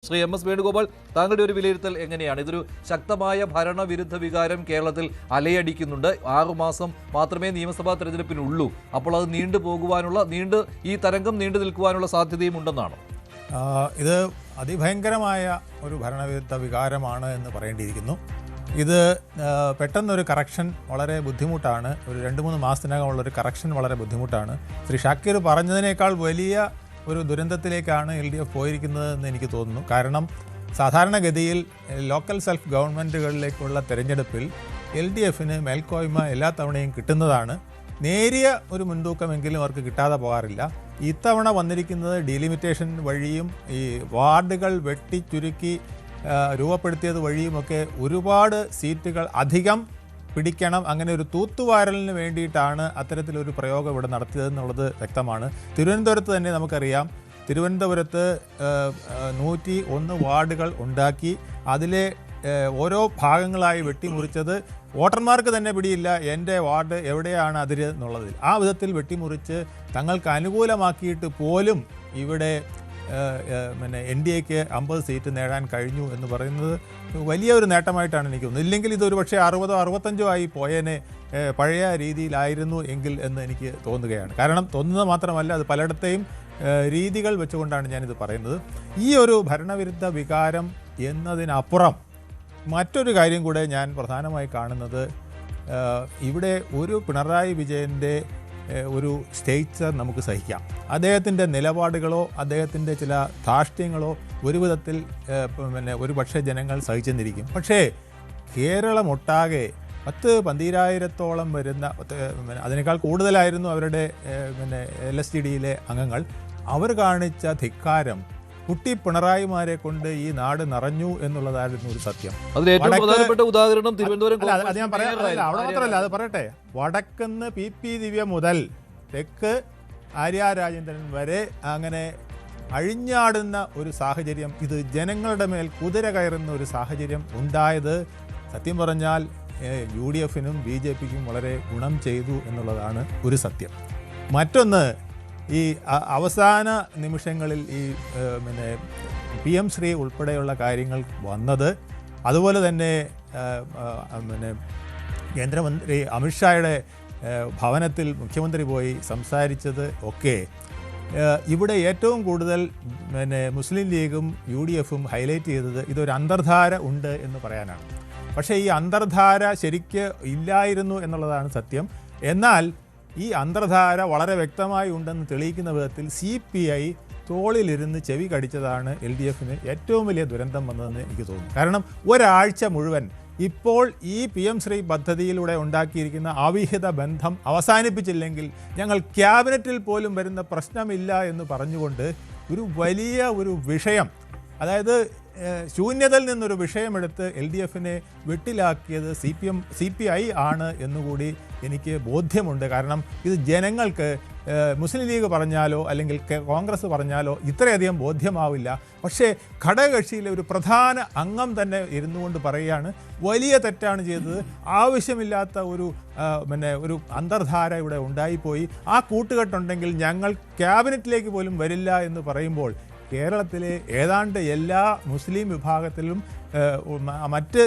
ശ്രീ എം.എസ്. വേണുഗോപാൽ, താങ്കളുടെ ഒരു വിലയിരുത്തൽ എങ്ങനെയാണ്? ഇതൊരു ശക്തമായ ഭരണവിരുദ്ധ വികാരം കേരളത്തിൽ അലയടിക്കുന്നുണ്ട്. 6 മാസം മാത്രമേ നിയമസഭാ തെരഞ്ഞെടുപ്പിനുള്ളൂ. അപ്പോൾ അത് ഈ തരംഗം നീണ്ടു നിൽക്കുവാനുള്ള സാധ്യതയും ഉണ്ടെന്നാണ്. ഇത് അതിഭയങ്കരമായ ഒരു ഭരണവിരുദ്ധ വികാരമാണ് എന്ന് പറയേണ്ടിയിരിക്കുന്നു. ഇത് പെട്ടെന്നൊരു കറക്ഷൻ വളരെ ബുദ്ധിമുട്ടാണ്. ഒരു 2-3 മാസത്തിനകമുള്ളൊരു കറക്ഷൻ വളരെ ബുദ്ധിമുട്ടാണ്. ശ്രീ ഷാക്കിർ പറഞ്ഞതിനേക്കാൾ വലിയ ഒരു ദുരന്തത്തിലേക്കാണ് LDF പോയിരിക്കുന്നതെന്ന് എനിക്ക് തോന്നുന്നു. കാരണം സാധാരണഗതിയിൽ ലോക്കൽ സെൽഫ് ഗവൺമെൻറ്റുകളിലേക്കുള്ള തെരഞ്ഞെടുപ്പിൽ LDFന് മേൽക്കോയ്മ എല്ലാ തവണയും കിട്ടുന്നതാണ്. നേരിയ ഒരു മുൻതൂക്കമെങ്കിലും അവർക്ക് കിട്ടാതെ പോകാറില്ല. ഇത്തവണ വന്നിരിക്കുന്നത് ഡീലിമിറ്റേഷൻ വഴിയും ഈ വാർഡുകൾ വെട്ടിച്ചുരുക്കി രൂപപ്പെടുത്തിയത് വഴിയുമൊക്കെ ഒരുപാട് സീറ്റുകൾ അധികം പിടിക്കണം, അങ്ങനെ ഒരു തൂത്തുവാരലിന് വേണ്ടിയിട്ടാണ് അത്തരത്തിലൊരു പ്രയോഗം ഇവിടെ നടത്തിയതെന്നുള്ളത് വ്യക്തമാണ്. തിരുവനന്തപുരത്ത് തന്നെ നമുക്കറിയാം, തിരുവനന്തപുരത്ത് 101 വാർഡുകൾ ഉണ്ടാക്കി അതിലെ ഓരോ ഭാഗങ്ങളായി വെട്ടിമുറിച്ചത് വോട്ടർമാർക്ക് തന്നെ പിടിയില്ല എൻ്റെ വാർഡ് എവിടെയാണ് അതിര് എന്നുള്ളതിൽ. ആ വിധത്തിൽ വെട്ടിമുറിച്ച് തങ്ങൾക്ക് അനുകൂലമാക്കിയിട്ട് പോലും ഇവിടെ NDAക്ക് 50 സീറ്റ് നേടാൻ കഴിഞ്ഞു എന്ന് പറയുന്നത് വലിയ ഒരു നേട്ടമായിട്ടാണ് എനിക്ക് തോന്നുന്നത്. ഇല്ലെങ്കിൽ ഇതൊരു പക്ഷേ 60 or 65 ആയി പോയതിനെ പഴയ രീതിയിലായിരുന്നു എങ്കിൽ എന്ന് എനിക്ക് തോന്നുകയാണ്. കാരണം തോന്നുന്നത് മാത്രമല്ല, അത് പലയിടത്തെയും രീതികൾ വെച്ചുകൊണ്ടാണ് ഞാനിത് പറയുന്നത്. ഈ ഒരു ഭരണവിരുദ്ധ വികാരം എന്നതിനപ്പുറം മറ്റൊരു കാര്യം കൂടെ ഞാൻ പ്രധാനമായി കാണുന്നത്, ഇവിടെ ഒരു പിണറായി വിജയൻ്റെ ഒരു സ്റ്റേച്ചർ നമുക്ക് സഹിക്കാം. അദ്ദേഹത്തിൻ്റെ നിലപാടുകളോ അദ്ദേഹത്തിൻ്റെ ചില ധാർഷ്ട്യങ്ങളോ ഒരു വിധത്തിൽ ഒരു പക്ഷേ ജനങ്ങൾ സഹിച്ചെന്നിരിക്കും. പക്ഷേ കേരളമൊട്ടാകെ 10-12,000-ഓളം വരുന്ന, അതിനേക്കാൾ കൂടുതലായിരുന്നു അവരുടെ LSTDയിലെ അംഗങ്ങൾ. അവർ കാണിച്ച ധിക്കാരം, കുട്ടി പിണറായിമാരെ കൊണ്ട് ഈ നാട് നിറഞ്ഞു എന്നുള്ളതായിരുന്നു ഒരു സത്യം. ഉദാഹരണം അത് ഞാൻ പറയാറില്ല, അവിടെ മാത്രമല്ല, അത് പറയട്ടെ. വടക്കുന്ന് PP ദിവ്യ മുതൽ തെക്ക് ആര്യ രാജേന്ദ്രൻ വരെ അങ്ങനെ അഴിഞ്ഞാടുന്ന ഒരു സാഹചര്യം, ഇത് ജനങ്ങളുടെ മേൽ കുതിര കയറുന്ന ഒരു സാഹചര്യം ഉണ്ടായത് സത്യം പറഞ്ഞാൽ UDFനും BJPക്കും വളരെ ഗുണം ചെയ്തു എന്നുള്ളതാണ് ഒരു സത്യം. മറ്റൊന്ന്, ഈ അവസാന നിമിഷങ്ങളിൽ ഈ PM ശ്രീ ഉൾപ്പെടെയുള്ള കാര്യങ്ങൾ വന്നത്, അതുപോലെ തന്നെ കേന്ദ്രമന്ത്രി അമിത്ഷായുടെ ഭവനത്തിൽ മുഖ്യമന്ത്രി പോയി സംസാരിച്ചത് ഒക്കെ ഇവിടെ ഏറ്റവും കൂടുതൽ മുസ്ലിം ലീഗും UDFും ഹൈലൈറ്റ് ചെയ്തത് ഇതൊരു അന്തർധാര ഉണ്ട് എന്ന് പറയാനാണ്. പക്ഷേ ഈ അന്തർധാര ശരിക്ക് ഇല്ലായിരുന്നു എന്നുള്ളതാണ് സത്യം. എന്നാൽ ഈ അന്തർധാര വളരെ വ്യക്തമായി ഉണ്ടെന്ന് തെളിയിക്കുന്ന വിധത്തിൽ CPI തോളിലിരുന്ന് ചെവി കടിച്ചതാണ് LDFന് ഏറ്റവും വലിയ ദുരന്തം വന്നതെന്ന് എനിക്ക് തോന്നുന്നു. കാരണം ഒരാഴ്ച മുഴുവൻ ഇപ്പോൾ ഈ PM ശ്രീ പദ്ധതിയിലൂടെ ഉണ്ടാക്കിയിരിക്കുന്ന അവിഹിത ബന്ധം അവസാനിപ്പിച്ചില്ലെങ്കിൽ ഞങ്ങൾ ക്യാബിനറ്റിൽ പോലും വരുന്ന പ്രശ്നമില്ല എന്ന് പറഞ്ഞുകൊണ്ട് ഒരു വലിയ ഒരു വിഷയം, അതായത് ശൂന്യതയിൽ നിന്നൊരു വിഷയമെടുത്ത് LDFനെ വെട്ടിലാക്കിയത് CPI ആണ് എന്നുകൂടി എനിക്ക് ബോധ്യമുണ്ട്. കാരണം ഇത് ജനങ്ങൾക്ക് മുസ്ലിം ലീഗ് പറഞ്ഞാലോ അല്ലെങ്കിൽ കോൺഗ്രസ് പറഞ്ഞാലോ ഇത്രയധികം ബോധ്യമാവില്ല. പക്ഷേ ഘടകകക്ഷിയിലെ ഒരു പ്രധാന അംഗം തന്നെ ഇരുന്നുകൊണ്ട് പറയുകയാണ് വലിയ തെറ്റാണ് ചെയ്തത്, ആവശ്യമില്ലാത്ത ഒരു അന്തർധാര ഇവിടെ ഉണ്ടായിപ്പോയി, ആ കൂട്ടുകെട്ടുണ്ടെങ്കിൽ ഞങ്ങൾ ക്യാബിനറ്റിലേക്ക് പോലും വരില്ല എന്ന് പറയുമ്പോൾ കേരളത്തിലെ ഏതാണ്ട് എല്ലാ മുസ്ലിം വിഭാഗത്തിലും മറ്റ്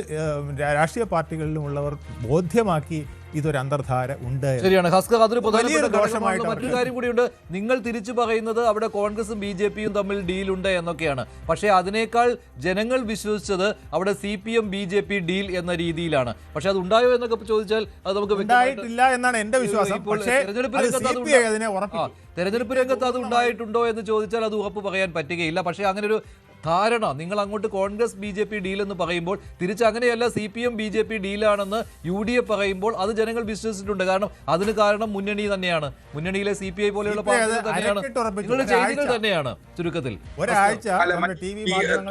രാഷ്ട്രീയ പാർട്ടികളിലും ഉള്ളവർ ബോധ്യമാക്കി ഇതൊരു അന്തർധാര ഉണ്ട്. ശരിയാണ് ഹസ്കർ, അതൊരു മറ്റൊരു കാര്യം കൂടിയുണ്ട്. നിങ്ങൾ തിരിച്ചു പറയുന്നത് അവിടെ കോൺഗ്രസും BJPയും തമ്മിൽ ഡീലുണ്ട് എന്നൊക്കെയാണ്. പക്ഷേ അതിനേക്കാൾ ജനങ്ങൾ വിശ്വസിച്ചത് അവിടെ CPM BJP ഡീൽ എന്ന രീതിയിലാണ്. പക്ഷെ അത് ഉണ്ടായോ എന്നൊക്കെ ചോദിച്ചാൽ അത് നമുക്ക് ഉണ്ടായിട്ടില്ല എന്നാണ് എന്റെ വിശ്വാസം. തെരഞ്ഞെടുപ്പ് രംഗത്ത് അത് ഉണ്ടായിട്ടുണ്ടോ എന്ന് ചോദിച്ചാൽ അത് ഉറപ്പ് പറയാൻ പറ്റുകയില്ല. പക്ഷേ അങ്ങനെ ഒരു ധാരണ, നിങ്ങൾ അങ്ങോട്ട് കോൺഗ്രസ് BJP ഡീൽ എന്ന് പറയുമ്പോൾ തിരിച്ച് അങ്ങനെയല്ല, CPM BJP ഡീലാണെന്ന് UDF പറയുമ്പോൾ അത് ജനങ്ങൾ വിശ്വസിച്ചിട്ടുണ്ട്. അതിന് കാരണം മുന്നണി തന്നെയാണ്, മുന്നണിയിലെ CPI പോലെയുള്ള പാർട്ടികൾ തന്നെയാണ്, നിങ്ങളുടെ ചെയ്തികൾ തന്നെയാണ്. ചുരുക്കത്തിൽ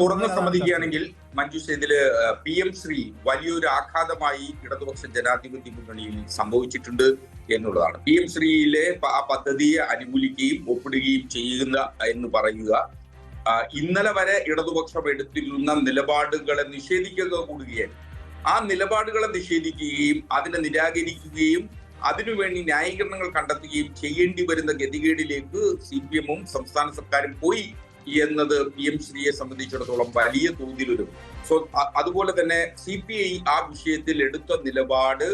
തുറന്ന് സമ്മതിക്കുകയാണെങ്കിൽ മഞ്ജുഷ, ഇതില് PM ശ്രീ വലിയൊരു ആഘാതമായി ഇടതുപക്ഷ ജനാധിപത്യ മുന്നണിയിൽ സംഭവിച്ചിട്ടുണ്ട് എന്നുള്ളതാണ്. PM ശ്രീയിലെ ആ പദ്ധതിയെ അനുകൂലിക്കുകയും ഒപ്പിടുകയും ചെയ്യുന്ന എന്ന് പറയുക, ഇന്നലെ വരെ ഇടതുപക്ഷം എടുത്തിരുന്ന നിലപാടുകളെ നിഷേധിക്കുക കൂടുകയാണ്. ആ നിലപാടുകളെ നിഷേധിക്കുകയും അതിനെ നിരാകരിക്കുകയും അതിനുവേണ്ടി ന്യായീകരണങ്ങൾ കണ്ടെത്തുകയും ചെയ്യേണ്ടി വരുന്ന ഗതികേടിലേക്ക് CPMഉം സംസ്ഥാന സർക്കാരും പോയി എന്നത് PM ശ്രീയെ സംബന്ധിച്ചിടത്തോളം വലിയ തോതിലൊരു അതുപോലെ തന്നെ CPI ആ വിഷയത്തിൽ എടുത്ത നിലപാട്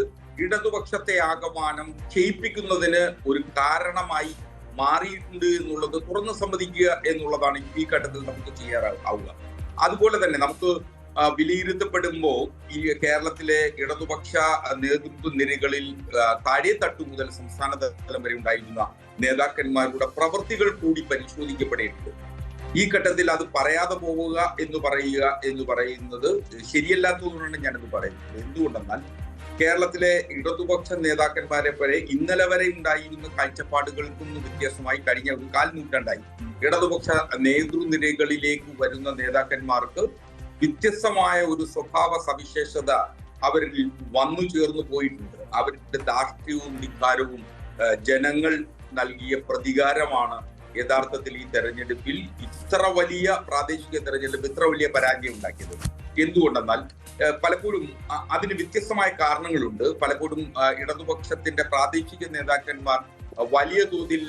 ഇടതുപക്ഷത്തെ ആകമാനം ക്ഷയിപ്പിക്കുന്നതിന് ഒരു കാരണമായി മാറിയിട്ടുണ്ട് എന്നുള്ളത് തുറന്നു സമ്മതിക്കുക എന്നുള്ളതാണ് ഈ ഘട്ടത്തിൽ നമുക്ക് ചെയ്യാറാവുക. അതുപോലെ തന്നെ നമുക്ക് വിലയിരുത്തപ്പെടുമ്പോൾ ഈ കേരളത്തിലെ ഇടതുപക്ഷ നേതൃത്വ നിരകളിൽ താഴെത്തട്ടു മുതൽ സംസ്ഥാന തലം വരെ ഉണ്ടായിരുന്ന നേതാക്കന്മാരുടെ പ്രവൃത്തികൾ കൂടി പരിശോധിക്കപ്പെടേണ്ടത്. ഈ ഘട്ടത്തിൽ അത് പറയാതെ പോവുക എന്ന് പറയുന്നത് ശരിയല്ലാത്തതുകൊണ്ടാണ് ഞാനത് പറയുന്നത്. എന്തുകൊണ്ടെന്നാൽ കേരളത്തിലെ ഇടതുപക്ഷ നേതാക്കന്മാരെ പോലെ ഇന്നലെ വരെ ഉണ്ടായിരുന്ന കാഴ്ചപ്പാടുകൾക്കൊന്നും വ്യത്യാസമായി കഴിഞ്ഞ ഒരു കാൽനൂറ്റാണ്ടായി ഇടതുപക്ഷ നേതൃനിരകളിലേക്ക് വരുന്ന നേതാക്കന്മാർക്ക് വ്യത്യസ്തമായ ഒരു സ്വഭാവ സവിശേഷത അവരിൽ വന്നു ചേർന്നു പോയിട്ടുണ്ട്. അവരുടെ ധാർഷ്ട്യവും ധിക്കാരവും ജനങ്ങൾ നൽകിയ പ്രതികാരമാണ് യഥാർത്ഥത്തിൽ ഈ തെരഞ്ഞെടുപ്പിൽ ഇത്ര വലിയ പ്രാദേശിക തെരഞ്ഞെടുപ്പ് ഇത്ര വലിയ പരാജയം ഉണ്ടാക്കിയത്. എന്തുകൊണ്ടെന്നാൽ പലപ്പോഴും അതിന് വ്യത്യസ്തമായ കാരണങ്ങളുണ്ട്. പലപ്പോഴും ഇടതുപക്ഷത്തിന്റെ പ്രാദേശിക നേതാക്കന്മാർ വലിയ തോതിൽ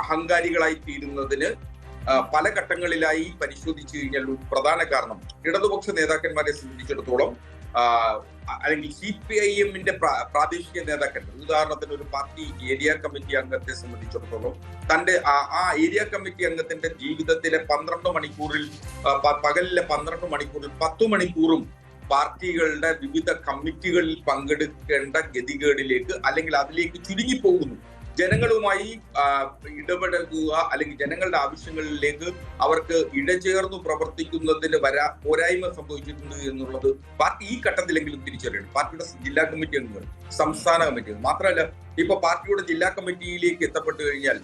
അഹങ്കാരികളായി തീരുന്നതിന് പല ഘട്ടങ്ങളിലായി പരിശോധിച്ചു കഴിഞ്ഞാൽ ഒരു പ്രധാന കാരണം ഇടതുപക്ഷ നേതാക്കന്മാരെ സംബന്ധിച്ചിടത്തോളം അല്ലെങ്കിൽ CPIM-ന്റെ പ്രാദേശിക നേതാക്കന്മാർ, ഉദാഹരണത്തിന് ഒരു പാർട്ടി ഏരിയ കമ്മിറ്റി അംഗത്തെ സംബന്ധിച്ചിടത്തോളം തന്റെ ആ ഏരിയ കമ്മിറ്റി അംഗത്തിന്റെ ജീവിതത്തിലെ 12 മണിക്കൂറിൽ പകലിലെ 12 മണിക്കൂറിൽ 10 മണിക്കൂറും പാർട്ടികളുടെ വിവിധ കമ്മിറ്റികളിൽ പങ്കെടുക്കേണ്ട ഗതികേടിലേക്ക് അല്ലെങ്കിൽ അതിലേക്ക് ചുരുങ്ങിപ്പോകുന്നു. ജനങ്ങളുമായി ഇടപെടുക അല്ലെങ്കിൽ ജനങ്ങളുടെ ആവശ്യങ്ങളിലേക്ക് അവർക്ക് ഇടചേർന്നു പ്രവർത്തിക്കുന്നതിന് പോരായ്മ സംഭവിച്ചിട്ടുണ്ട് എന്നുള്ളത് പാർട്ടി ഈ ഘട്ടത്തിലെങ്കിലും തിരിച്ചറിയണം. പാർട്ടിയുടെ ജില്ലാ കമ്മിറ്റി അംഗങ്ങൾ, സംസ്ഥാന കമ്മിറ്റി അംഗങ്ങൾ മാത്രമല്ല, ഇപ്പൊ പാർട്ടിയുടെ ജില്ലാ കമ്മിറ്റിയിലേക്ക് എത്തപ്പെട്ടു കഴിഞ്ഞാൽ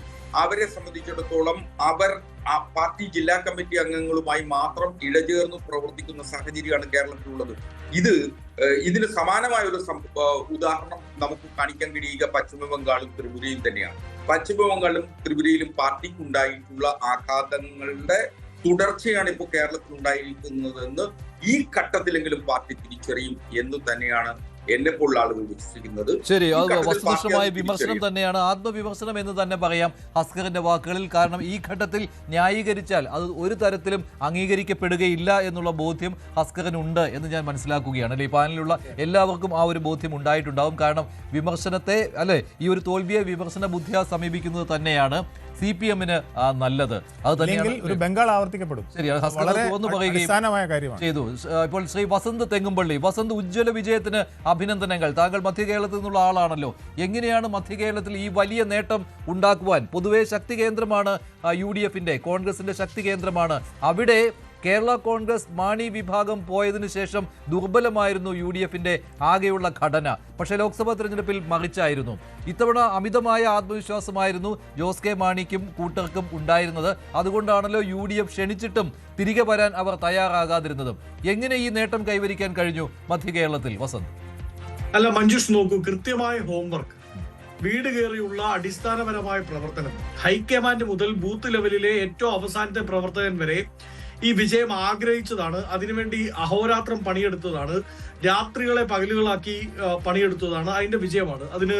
അവരെ സംബന്ധിച്ചിടത്തോളം അവർ ആ പാർട്ടി ജില്ലാ കമ്മിറ്റി അംഗങ്ങളുമായി മാത്രം ഇടചേർന്ന് പ്രവർത്തിക്കുന്ന സാഹചര്യമാണ് കേരളത്തിലുള്ളത്. ഇതിന് സമാനമായ ഒരു ഉദാഹരണം നമുക്ക് കാണിക്കാൻ കഴിയുക പശ്ചിമ ബംഗാളും ത്രിപുരയും തന്നെയാണ്. പശ്ചിമ ബംഗാളും ത്രിപുരയിലും പാർട്ടിക്കുണ്ടായിട്ടുള്ള ആഘാതങ്ങളുടെ തുടർച്ചയാണ് ഇപ്പോൾ കേരളത്തിൽ ഉണ്ടായിരിക്കുന്നതെന്ന് ഈ ഘട്ടത്തിലെങ്കിലും പാർട്ടി തിരിച്ചറിയും എന്ന് തന്നെയാണ് എന്നെപ്പോലുള്ള ആളുകൾ വിശ്വസിക്കുന്നത്. ശരി, അത് വസ്തുനിഷ്ഠമായ വിമർശനം തന്നെയാണ്, ആത്മവിമർശനം എന്ന് തന്നെ പറയാം ഹസ്കറിന്റെ വാക്കുകളിൽ. കാരണം ഈ ഘട്ടത്തിൽ ന്യായീകരിച്ചാൽ അത് ഒരു തരത്തിലും അംഗീകരിക്കപ്പെടുകയില്ല എന്നുള്ള ബോധ്യം ഹസ്കറിനുണ്ട് എന്ന് ഞാൻ മനസ്സിലാക്കുകയാണ്. അല്ലെ, ഈ പാനലിലുള്ള എല്ലാവർക്കും ആ ഒരു ബോധ്യം ഉണ്ടായിട്ടുണ്ടാവും. കാരണം വിമർശനത്തെ ഈ ഒരു തോൽവിയെ വിമർശന ബുദ്ധിയാ സമീപിക്കുന്നത് തന്നെയാണ് CPM-ന് നല്ലത്. അത് തന്നെയാണ് ഒരു ബംഗാൾ ആവർത്തിക്കപ്പെടും. ശരി, ഹസ്കർ തുറന്നു പറയുകയും ചെയ്തു. ഇപ്പോൾ ശ്രീ വസന്ത് തെങ്ങുംപള്ളി, വസന്ത്, ഉജ്ജ്വല വിജയത്തിന് അഭിനന്ദനങ്ങൾ. താങ്കൾ മധ്യ കേരളത്തിൽ നിന്നുള്ള ആളാണല്ലോ. എങ്ങനെയാണ് മധ്യ കേരളത്തിൽ ഈ വലിയ നേട്ടം ഉണ്ടാക്കുവാൻ? പൊതുവെ ശക്തി കേന്ദ്രമാണ് UDF-ന്റെ, കോൺഗ്രസിന്റെ ശക്തി കേന്ദ്രമാണ്. അവിടെ കേരള കോൺഗ്രസ് മാണി വിഭാഗം പോയതിനു ശേഷം ദുർബലമായിരുന്നു UDF-ന്റെ ആകെയുള്ള ഘടന. പക്ഷേ ലോക്സഭാ തെരഞ്ഞെടുപ്പിൽ മറിച്ചായിരുന്നു. ഇത്തവണ അമിതമായ ആത്മവിശ്വാസമായിരുന്നു ജോസ് കെ മാണിക്കും കൂട്ടർക്കും ഉണ്ടായിരുന്നത്. അതുകൊണ്ടാണല്ലോ UDF ക്ഷണിച്ചിട്ടും തിരികെ വരാൻ അവർ തയ്യാറാകാതിരുന്നതും. എങ്ങനെ ഈ നേട്ടം കൈവരിക്കാൻ കഴിഞ്ഞു മധ്യ കേരളത്തിൽ, വസന്ത്? അല്ല മഞ്ജുഷ്, നോക്കൂ, കൃത്യമായ ഹോംവർക്ക്, വീട് കയറിയുള്ള അടിസ്ഥാനപരമായ പ്രവർത്തനം, ഹൈക്കമാൻഡ് മുതൽ ബൂത്ത് ലെവലിലെ ഏറ്റവും അവസാനത്തെ പ്രവർത്തകൻ വരെ ഈ വിജയം ആഗ്രഹിച്ചതാണ്. അതിനുവേണ്ടി അഹോരാത്രം പണിയെടുത്തതാണ്, രാത്രികളെ പകലുകളാക്കി പണിയെടുത്തതാണ്. അതിന്റെ വിജയമാണ്. അതിന്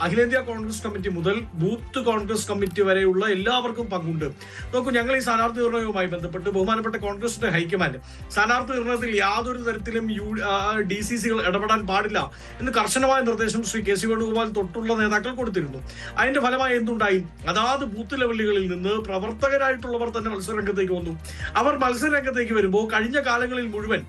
അഖിലേന്ത്യാ കോൺഗ്രസ് കമ്മിറ്റി മുതൽ ബൂത്ത് കോൺഗ്രസ് കമ്മിറ്റി വരെയുള്ള എല്ലാവർക്കും പങ്കുണ്ട്. നോക്കൂ, ഞങ്ങൾ ഈ സ്ഥാനാർത്ഥി നിർണയവുമായി ബന്ധപ്പെട്ട് ബഹുമാനപ്പെട്ട കോൺഗ്രസിന്റെ ഹൈക്കമാൻഡ് സ്ഥാനാർത്ഥി നിർണയത്തിൽ യാതൊരു തരത്തിലും DCC-കൾ ഇടപെടാൻ പാടില്ല എന്ന് കർശനമായ നിർദ്ദേശം ശ്രീ KC വേണുഗോപാൽ തൊട്ടുള്ള നേതാക്കൾ കൊടുത്തിരുന്നു. അതിന്റെ ഫലമായി എന്തുണ്ടായി? അതാത് ബൂത്ത് ലെവലുകളിൽ നിന്ന് പ്രവർത്തകരായിട്ടുള്ളവർ തന്നെ മത്സരരംഗത്തേക്ക് വന്നു. അവർ മത്സരരംഗത്തേക്ക് വരുമ്പോൾ കഴിഞ്ഞ കാലങ്ങളിൽ മുഴുവൻ